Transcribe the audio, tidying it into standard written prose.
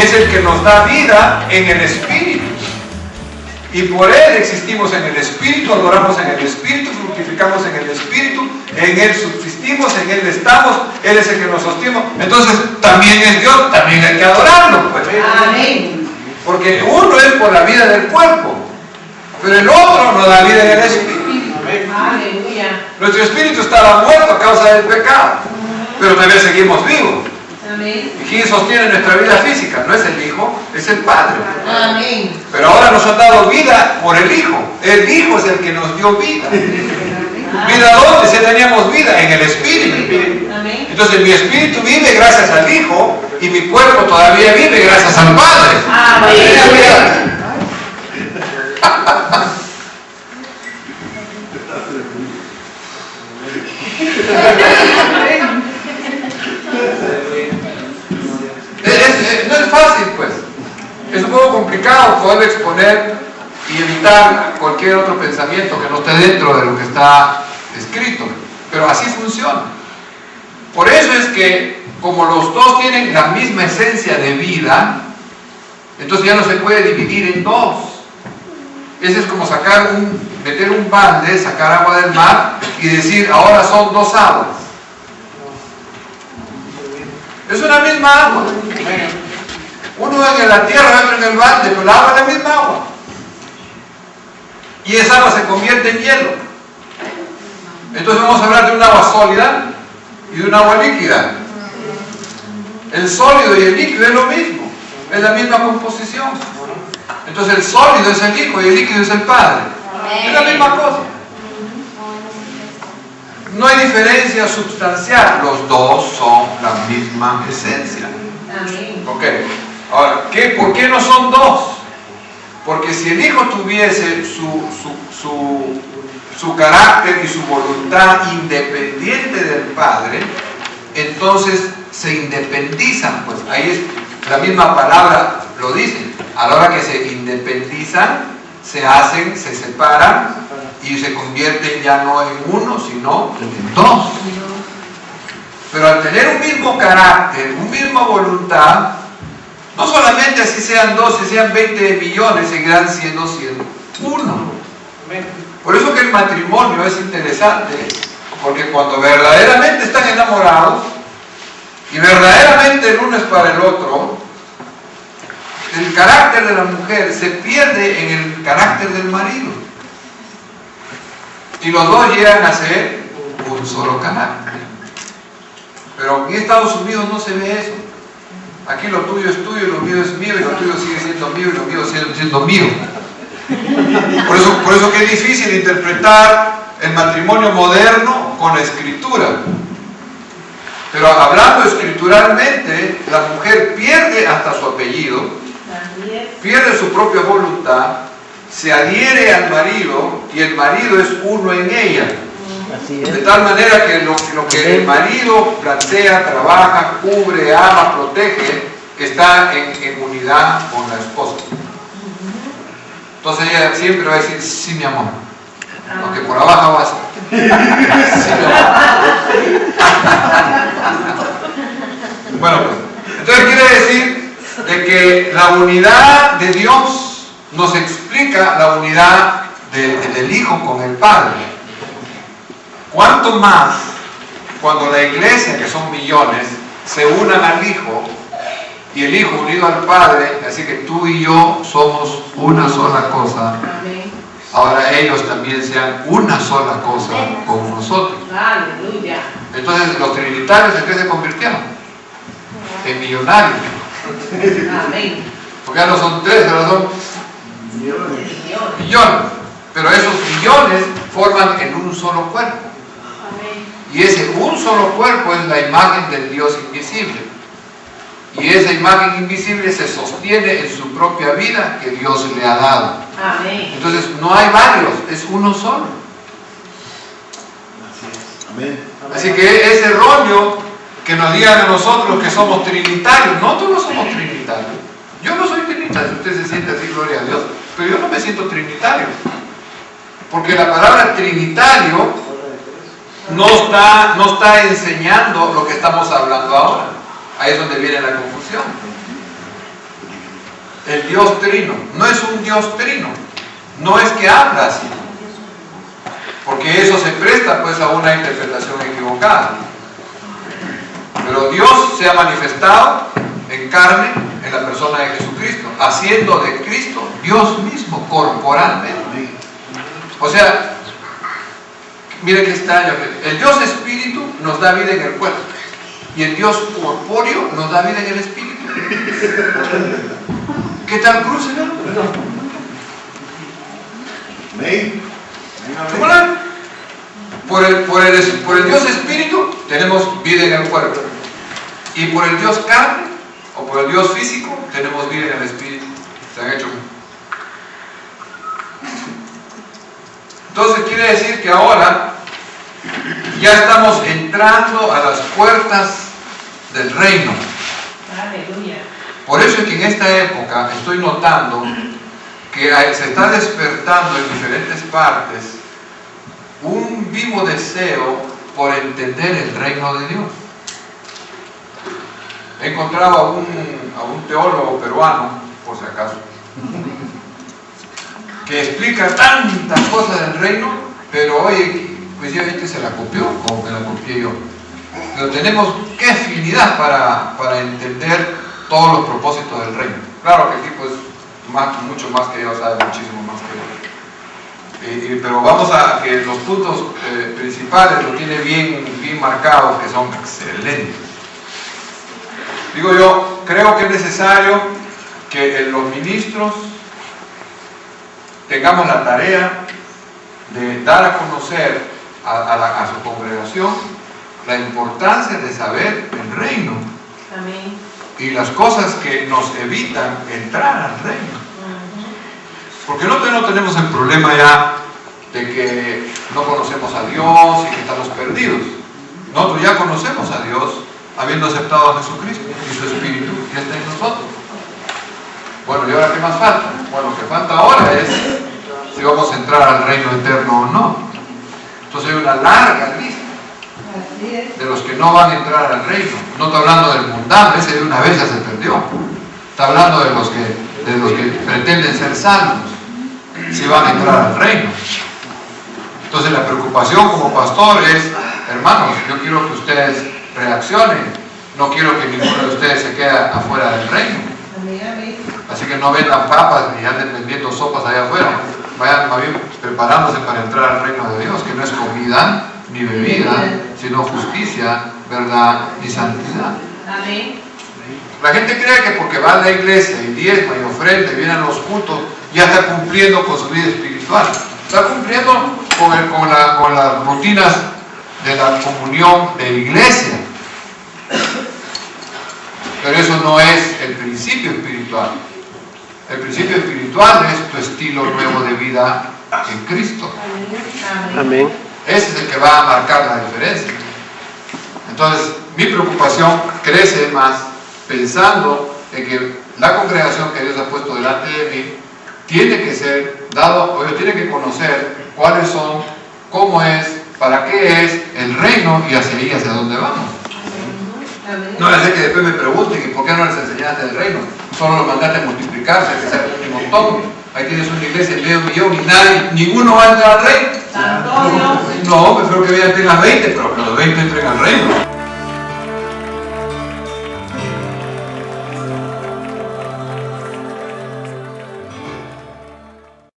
es el que nos da vida en el Espíritu. Y por Él existimos en el Espíritu, adoramos en el Espíritu, fructificamos en el Espíritu, en Él subsistimos, en Él estamos, Él es el que nos sostiene. Entonces, también es Dios, también hay que adorarlo, pues. Amén. Porque uno es por la vida del cuerpo, pero el otro nos da vida en el Espíritu. Aleluya. Nuestro espíritu estaba muerto a causa del pecado, pero todavía seguimos vivos. Amén. ¿Y quién sostiene nuestra vida física? No es el Hijo, es el Padre. Amén. Pero ahora nos han dado vida por el Hijo. El Hijo es el que nos dio vida. ¿Vida dónde? Si teníamos vida en el Espíritu. Amén. Entonces mi espíritu vive gracias al Hijo y mi cuerpo todavía vive gracias al Padre. Amén. No es fácil, pues. Es un poco complicado poder exponer y evitar cualquier otro pensamiento que no esté dentro de lo que está escrito. Pero así funciona. Por eso es que, como los dos tienen la misma esencia de vida, entonces ya no se puede dividir en dos. Ese es como meter un balde, sacar agua del mar y decir, ahora son dos aguas. Es una misma agua. Uno en la tierra, otro en el balde, pero el agua es la misma agua. Y esa agua se convierte en hielo. Entonces vamos a hablar de un agua sólida y de un agua líquida. El sólido y el líquido es lo mismo, es la misma composición. Entonces el sólido es el Hijo y el líquido es el Padre. Es la misma cosa. No hay diferencia sustancial, los dos son la misma esencia. Amén. Ok, ahora, ¿por qué no son dos? Porque si el Hijo tuviese su carácter y su voluntad independiente del Padre, entonces se independizan, pues ahí es la misma palabra, lo dice. A la hora que se independizan, se separan y se convierten ya no en uno, sino en dos. Pero al tener un mismo carácter, una misma voluntad, no solamente así sean dos, si sean 20 millones, seguirán siendo uno. Por eso que el matrimonio es interesante, porque cuando verdaderamente están enamorados y verdaderamente el uno es para el otro, el carácter de la mujer se pierde en el carácter del marido. Y los dos llegan a ser un solo carácter. Pero en Estados Unidos no se ve eso. Aquí lo tuyo es tuyo, y lo mío es mío, y lo tuyo sigue siendo mío, y lo mío sigue siendo mío. Por eso que es difícil interpretar el matrimonio moderno con la escritura. Pero hablando escrituralmente, la mujer pierde hasta su apellido, pierde su propia voluntad, se adhiere al marido y el marido es uno en ella. De tal manera que lo que el marido plantea, trabaja, cubre, ama, protege, está en unidad con la esposa. Entonces ella siempre va a decir, sí, mi amor, aunque por abajo va a ser. Sí, mi amor. Bueno, pues, entonces quiere decir de que la unidad de Dios nos explica la unidad del Hijo con el Padre. ¿Cuánto más cuando la iglesia, que son millones, se unan al Hijo y el Hijo unido al Padre, así que tú y yo somos una sola cosa? Ahora ellos también sean una sola cosa con nosotros. Aleluya. Entonces los trinitarios, ¿en qué se convirtieron? En millonarios. Amén. Porque ya no son tres, ahora son millones. Pero esos millones forman en un solo cuerpo. Y ese un solo cuerpo es la imagen del Dios invisible. Y esa imagen invisible se sostiene en su propia vida que Dios le ha dado. Amén. Entonces no hay varios, es uno solo. Así que es erróneo que nos digan a nosotros que somos trinitarios. Nosotros no somos trinitarios. Yo no soy trinitario, si usted se siente así, gloria a Dios. Pero yo no me siento trinitario. Porque la palabra trinitario no está enseñando lo que estamos hablando ahora. Ahí es donde viene la confusión. el Dios trino. No es un Dios trino. No es que habla así. Porque eso se presta pues a una interpretación equivocada. Pero Dios se ha manifestado en carne en la persona de Jesucristo, haciendo de Cristo Dios mismo corporalmente. O sea, mire que extraño, el Dios Espíritu nos da vida en el cuerpo y el Dios corpóreo nos da vida en el Espíritu. ¿Qué tal cruce, no? Por el Dios Espíritu tenemos vida en el cuerpo, y por el Dios carne o por el Dios físico tenemos vida en el Espíritu. Se han hecho. Entonces quiere decir que ahora ya estamos entrando a las puertas del reino. Aleluya. Por eso es que en esta época estoy notando que se está despertando en diferentes partes un vivo deseo por entender el reino de Dios. He encontrado a un teólogo peruano, por si acaso, que explica tantas cosas del reino, pero oye, pues ya ven que se la copió, como que la copié yo. Pero tenemos qué afinidad para entender todos los propósitos del reino. Claro que aquí pues mucho más que yo, sabe muchísimo más que yo. Pero vamos a que los puntos principales lo tiene bien marcados, que son excelentes. Digo yo, creo que es necesario que los ministros tengamos la tarea de dar a conocer a su congregación la importancia de saber el reino. Amén. Y las cosas que nos evitan entrar al reino. Porque no tenemos el problema ya de que no conocemos a Dios y que estamos perdidos. Nosotros ya conocemos a Dios habiendo aceptado a Jesucristo y su Espíritu que está en nosotros. Bueno, ¿y ahora qué más falta? Bueno, lo que falta ahora es si vamos a entrar al reino eterno o no. Entonces hay una larga lista de los que no van a entrar al reino. No está hablando del mundano, ese de una vez ya se perdió. Está hablando de los que pretenden ser salvos, si van a entrar al reino. Entonces la preocupación como pastor es, hermanos, yo quiero que ustedes reaccionen, no quiero que ninguno de ustedes se quede afuera del reino. Así que no vendan papas ni anden vendiendo sopas allá afuera. Vayan más bien preparándose para entrar al reino de Dios, que no es comida ni bebida, sino justicia, verdad y santidad. Amén. La gente cree que porque va a la iglesia y diezma y ofrenda y viene a los cultos, ya está cumpliendo con su vida espiritual. Está cumpliendo con las rutinas de la comunión de la iglesia. Pero eso no es el principio espiritual. El principio espiritual es tu estilo nuevo de vida en Cristo. Amén. Ese es el que va a marcar la diferencia. Entonces, mi preocupación crece más pensando en que la congregación que Dios ha puesto delante de mí tiene que ser dado, o tiene que conocer cuáles son, cómo es, para qué es el reino y hacia ahí, hacia dónde vamos. No les sé que después me pregunten, ¿y por qué no les enseñaste el reino? Solo los mandaste a multiplicarse, a que sea un montón. Ahí tienes una iglesia de medio millón y ninguno va a entrar al reino. Santo Dios. No, prefiero que vean las 20, pero que los 20 entren al reino.